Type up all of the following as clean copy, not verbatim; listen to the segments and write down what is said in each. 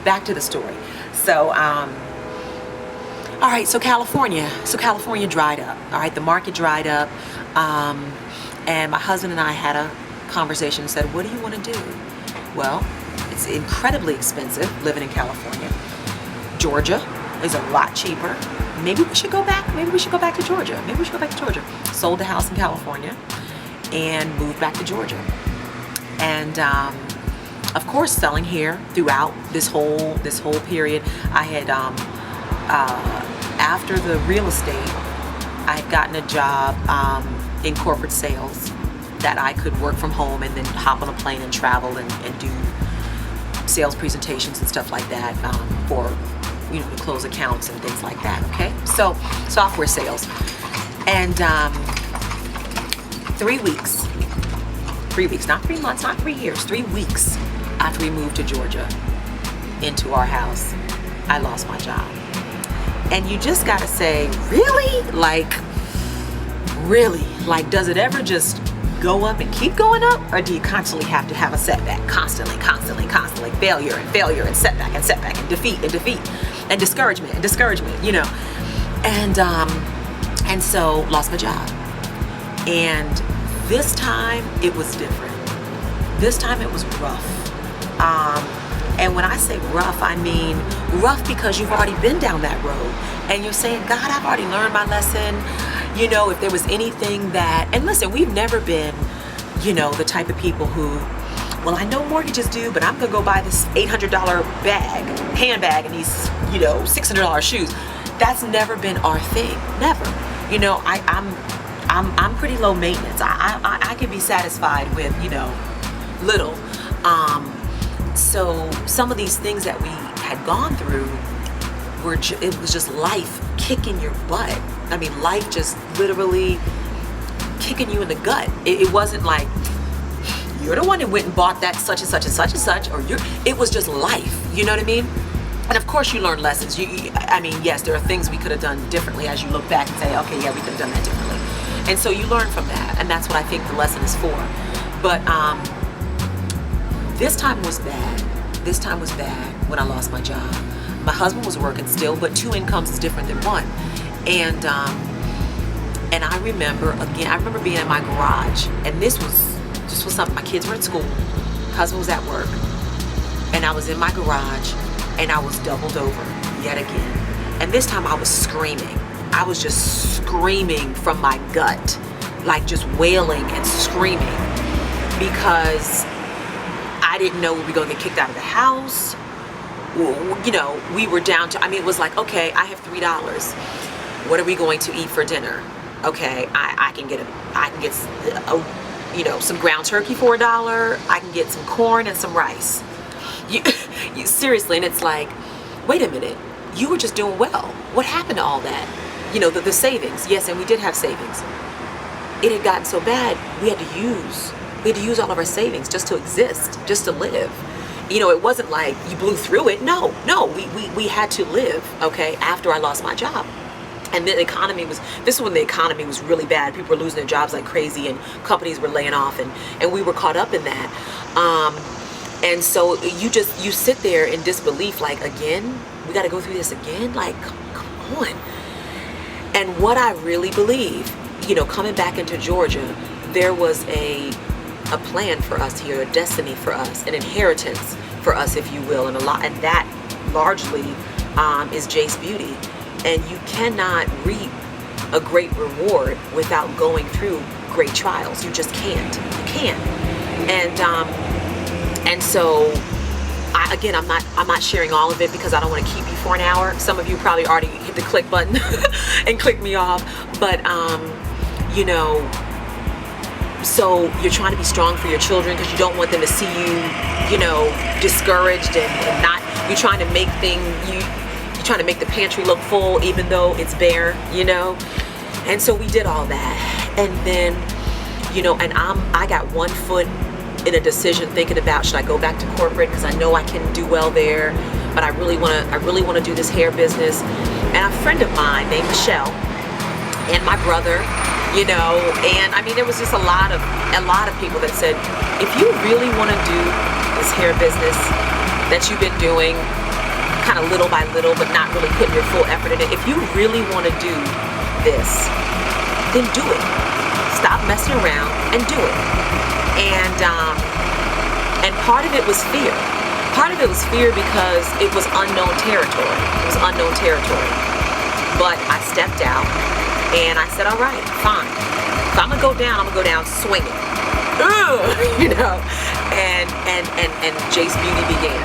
back to the story. So, all right, so California dried up. All right, the market dried up. And my husband and I had a conversation and said, what do you want to do? Well, it's incredibly expensive living in California. Georgia is a lot cheaper. Maybe we should go back. Maybe we should go back to Georgia. Maybe we should go back to Georgia. Sold the house in California and moved back to Georgia. And of course, selling here throughout this whole period. I had after the real estate, I had gotten a job in corporate sales that I could work from home and then hop on a plane and travel and do sales presentations and stuff like that for, you know, to close accounts and things like that. Okay, so software sales. And 3 weeks, not 3 months, not 3 years, 3 weeks after we moved to Georgia into our house, I lost my job. And you just gotta say, really? Like, does it ever just go up and keep going up? Or do you constantly have to have a setback? Constantly, failure and setback and defeat and discouragement, you know. And so lost my job. And this time it was different. This time it was rough. And when I say rough, I mean rough because you've already been down that road and you're saying, God, I've already learned my lesson. You know, if there was anything that, and listen, we've never been, you know, the type of people who, well, I know mortgages due, but I'm gonna go buy this $800 handbag and these, you know, $600 shoes. That's never been our thing, never. You know, I'm pretty low maintenance. I can be satisfied with, you know, little. So some of these things that we had gone through it was just life kicking your butt. I mean, life just literally kicking you in the gut. It wasn't like you're the one that went and bought that such and such and such and such, or it was just life. You know what I mean? And of course you learn lessons. I mean, yes, there are things we could have done differently as you look back and say, okay, yeah, we could have done that differently. And so you learn from that, and that's what I think the lesson is for. But this time was bad. This time was bad when I lost my job. My husband was working still, but 2 incomes is different than 1. And I remember being in my garage, and this was something. My kids were at school, husband was at work, and I was in my garage, and I was doubled over yet again. And this time I was screaming. I was just screaming from my gut, like just wailing and screaming, because I didn't know we were going to get kicked out of the house. You know, we were down to, I mean, it was like, okay, I have $3. What are we going to eat for dinner? Okay, I can get you know, some ground turkey for $1. I can get some corn and some rice. Seriously, and it's like, wait a minute, you were just doing well. What happened to all that? You know, the savings. Yes, and we did have savings. It had gotten so bad, we had to use all of our savings just to exist, just to live. You know, it wasn't like you blew through it. No, we had to live, okay, after I lost my job. And the economy this is when the economy was really bad. People were losing their jobs like crazy, and companies were laying off, and we were caught up in that. And so you sit there in disbelief, like, again, we got to go through this again? Like, come on. And what I really believe, you know, coming back into Georgia, there was a plan for us here, a destiny for us, an inheritance for us, if you will, and that largely is Jace Beauty. And you cannot reap a great reward without going through great trials. You just can't. You can't. And so, I'm not sharing all of it because I don't want to keep you for an hour. Some of you probably already hit the click button and clicked me off. But you know, so you're trying to be strong for your children because you don't want them to see you, you know, discouraged and not. You're trying to make trying to make the pantry look full even though it's bare, you know. And so we did all that, and then, you know, and I got one foot in a decision thinking about, should I go back to corporate because I know I can do well there, but I really want to do this hair business. And a friend of mine named Michelle and my brother, you know, and I mean, there was just a lot of people that said, if you really want to do this hair business that you've been doing, kind of little by little, but not really putting your full effort in it. If you really want to do this, then do it. Stop messing around and do it. And part of it was fear. Part of it was fear because it was unknown territory. It was unknown territory. But I stepped out and I said, all right, fine. If I'm gonna go down, I'm gonna go down swinging. You know, and Jace Beauty began.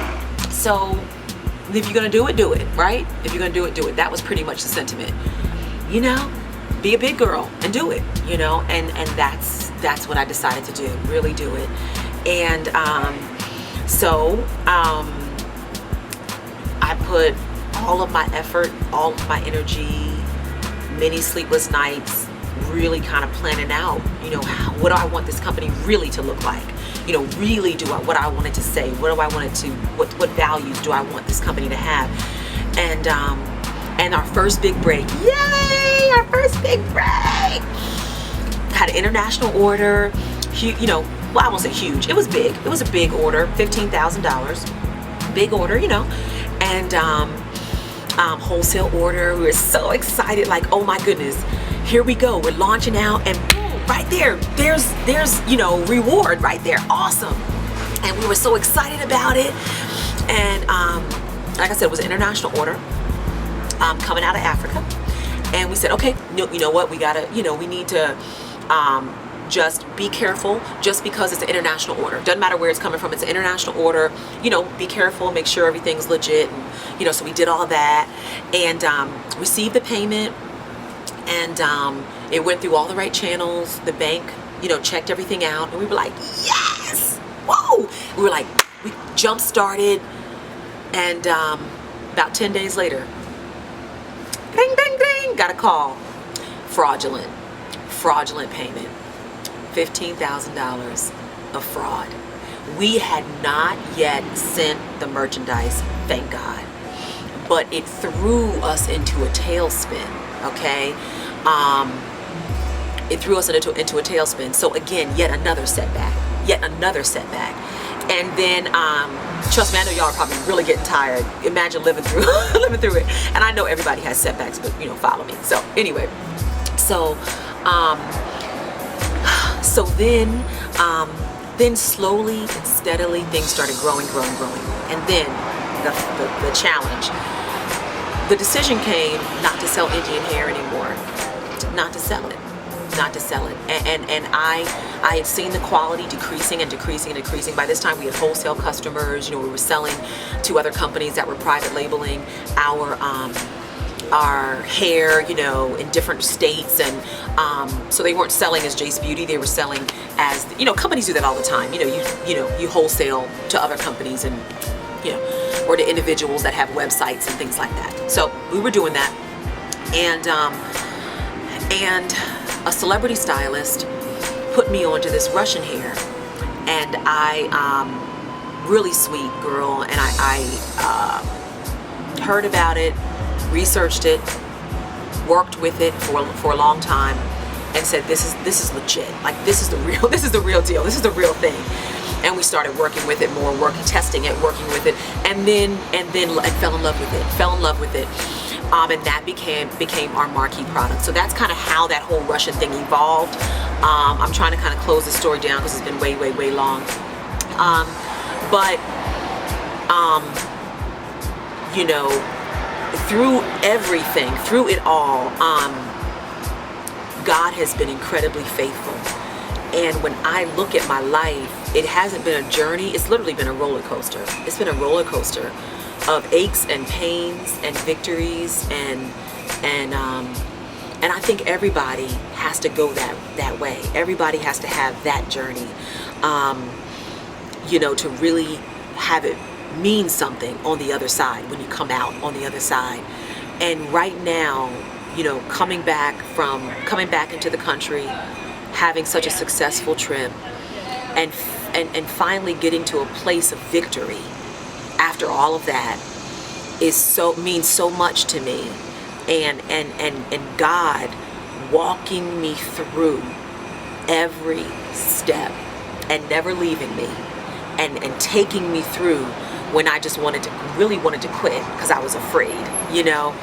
So if you're gonna do it, right? If you're gonna do it. That was pretty much the sentiment. You know, be a big girl and do it. You know, and that's what I decided to do. Really do it. And so I put all of my effort, all of my energy, many sleepless nights, really kind of planning out, you know, what do I want this company really to look like? You know, really what I wanted to say, what values do I want this company to have? And our first big break, yay, our first big break! Had an international order, you know, well, I won't say huge, it was big. It was a big order, $15,000, big order, you know, and wholesale order. We were so excited, like, oh my goodness, here we go, we're launching out, and boom, right there's you know, reward right there, awesome. And we were so excited about it. And like I said, it was an international order coming out of Africa. And we said, okay, you know what, we gotta, you know, we need to just be careful. Just because it's an international order, doesn't matter where it's coming from, it's an international order, you know, be careful, make sure everything's legit. And, you know, so we did all that and received the payment, and it went through all the right channels. The bank, you know, checked everything out, and we were like, yes, whoa. We were like, we jump started. And about 10 days later, ding ding ding, got a call. Fraudulent payment, $15,000 of fraud. We had not yet sent the merchandise, thank God, but it threw us into a tailspin. Okay, it threw us into a tailspin. So again, yet another setback. And then trust me, I know y'all are probably really getting tired. Imagine living through it. And I know everybody has setbacks, but you know, follow me. So anyway, so then slowly and steadily things started growing. And then the challenge, the decision came not to sell Indian hair anymore, not to sell it. And I had seen the quality decreasing. By this time we had wholesale customers. You know, we were selling to other companies that were private labeling our hair, you know, in different states. And so they weren't selling as Jace Beauty, they were selling as, you know, companies do that all the time. You know, you wholesale to other companies, and you know, or to individuals that have websites and things like that. So we were doing that, and a celebrity stylist put me onto this Russian hair, and I really sweet girl, and I heard about it, researched it, worked with it for a long time, and said, this is legit. Like, this is the real deal. This is the real thing. And we started working with it more, testing it, working with it, and then fell in love with it. And that became our marquee product. So that's kind of how that whole Russian thing evolved. I'm trying to kind of close the story down because it's been way long. But you know, through everything, through it all, God has been incredibly faithful. And when I look at my life, it hasn't been a journey, it's literally been a roller coaster. It's been a roller coaster of aches and pains and victories, and I think everybody has to go that way. Everybody has to have that journey, you know, to really have it mean something on the other side, when you come out on the other side. And right now, you know, coming back into the country, having such a successful trip, and finally getting to a place of victory after all of that means so much to me. And God walking me through every step and never leaving me, and taking me through when I just really wanted to quit because I was afraid, you know.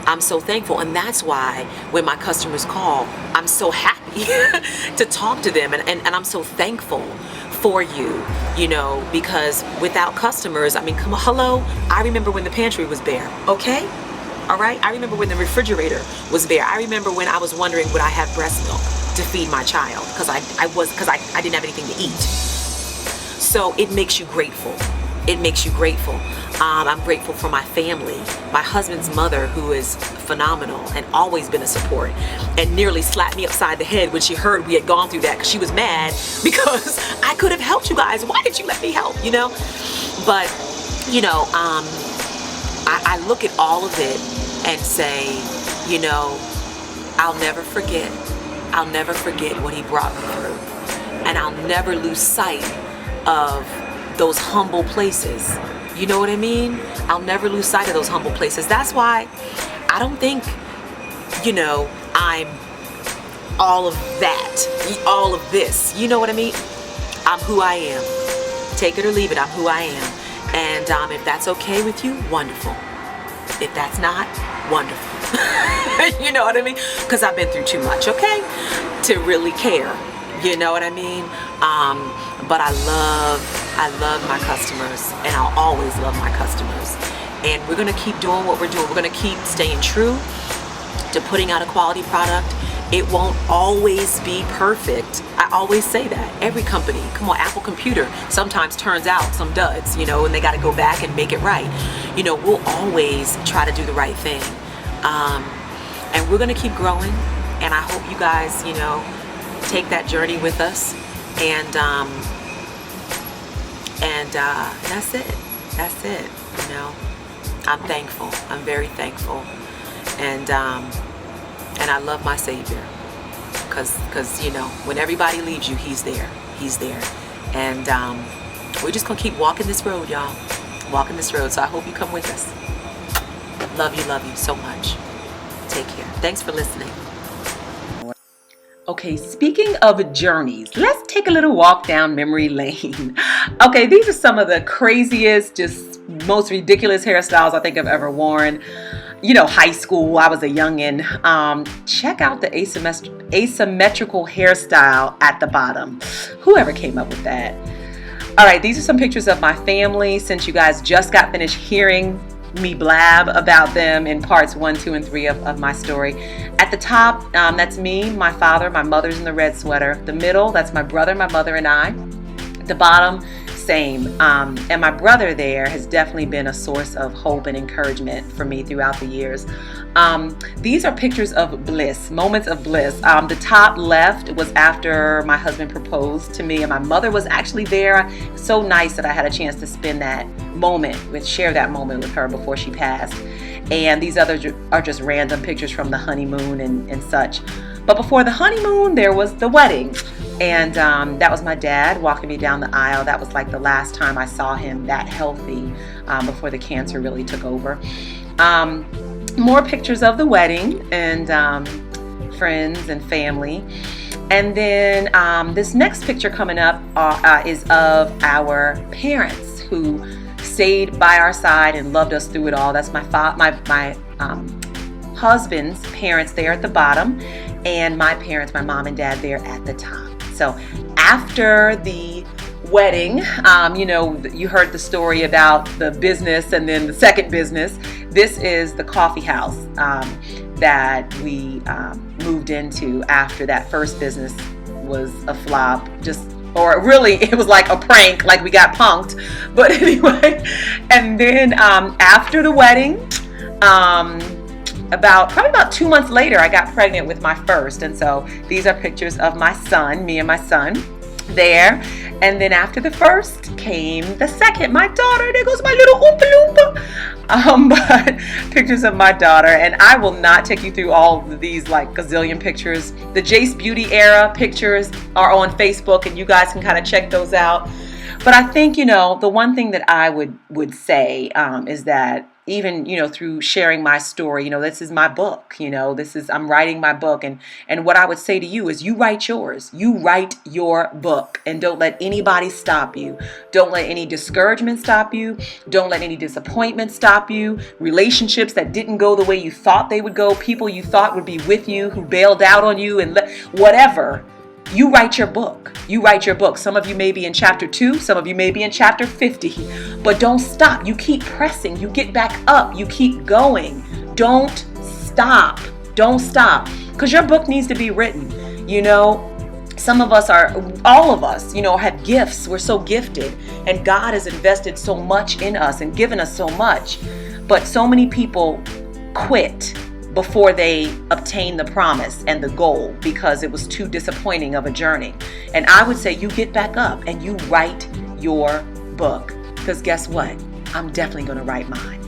I'm so thankful, and that's why when my customers call, I'm so happy to talk to them, and I'm so thankful for you, you know, because without customers, I mean, come on, hello, I remember when the pantry was bare, okay? All right, I remember when the refrigerator was bare. I remember when I was wondering would I have breast milk to feed my child because I didn't have anything to eat. So it makes you grateful. It makes you grateful. I'm grateful for my family, my husband's mother, who is phenomenal and always been a support, and nearly slapped me upside the head when she heard we had gone through that because she was mad because I could have helped you guys. Why did you let me help, you know? But, you know, I look at all of it and say, you know, I'll never forget. I'll never forget what he brought me through. And I'll never lose sight of those humble places. You know what I mean? I'll never lose sight of those humble places. That's why I don't think, you know, I'm all of that, all of this. You know what I mean? I'm who I am. Take it or leave it, I'm who I am. And if that's okay with you, wonderful. If that's not, wonderful. You know what I mean? Because I've been through too much, okay, to really care. You know what I mean? But I love my customers, and I'll always love my customers. And we're gonna keep doing what we're doing. We're gonna keep staying true to putting out a quality product. It won't always be perfect. I always say that. Every company, come on, Apple Computer sometimes turns out some duds, you know, and they got to go back and make it right. You know, we'll always try to do the right thing. And we're going to keep growing. And I hope you guys, you know, take that journey with us. And that's it. That's it. You know, I'm thankful. I'm very thankful. And I love my Savior, because you know, when everybody leaves you, He's there. He's there. And we're just gonna keep walking this road, y'all. Walking this road. So I hope you come with us. Love you so much. Take care. Thanks for listening. Okay, speaking of journeys, let's take a little walk down memory lane. Okay, these are some of the craziest, just most ridiculous hairstyles I think I've ever worn. You know, high school, I was a youngin'. Check out the asymmetrical hairstyle at the bottom. Whoever came up with that. All right, these are some pictures of my family, since you guys just got finished hearing me blab about them in parts 1, 2, and 3 of my story. At the top, that's me, my father, my mother's in the red sweater. The middle, that's my brother, my mother, and I. At the bottom, same. And my brother there has definitely been a source of hope and encouragement for me throughout the years. These are pictures of bliss, moments of bliss. The top left was after my husband proposed to me, and my mother was actually there. So nice that I had a chance to spend that moment share that moment with her before she passed. And these others are just random pictures from the honeymoon and such. But before the honeymoon, there was the wedding. And that was my dad walking me down the aisle. That was like the last time I saw him that healthy before the cancer really took over. More pictures of the wedding and friends and family. And then this next picture coming up is of our parents who stayed by our side and loved us through it all. That's my husband's parents there at the bottom, and my parents, my mom and dad, there at the top. So after the wedding, you know, you heard the story about the business and then the second business. This is the coffee house that we moved into after that first business was a flop. Or really, it was like a prank, like we got punked. But anyway, and then after the wedding, probably about 2 months later, I got pregnant with my first. And so these are pictures of my son, me and my son there. And then after the first came the second, my daughter. There goes my little Oompa Loompa. But pictures of my daughter. And I will not take you through all of these like gazillion pictures. The Jace Beauty era pictures are on Facebook, and you guys can kind of check those out. But I think, you know, the one thing that I would say is that even, through sharing my story, this is my book, I'm writing my book. And what I would say to you is you write yours. You write your book, and don't let anybody stop you. Don't let any discouragement stop you. Don't let any disappointment stop you. Relationships that didn't go the way you thought they would go, people you thought would be with you who bailed out on you, and whatever. You write your book. You write your book. Some of you may be in chapter 2. Some of you may be in chapter 50. But don't stop. You keep pressing. You get back up. You keep going. Don't stop. Don't stop. Because your book needs to be written. Some of us all of us, have gifts. We're so gifted. And God has invested so much in us and given us so much. But so many people quit before they obtain the promise and the goal because it was too disappointing of a journey. And I would say you get back up and you write your book, because guess what? I'm definitely going to write mine.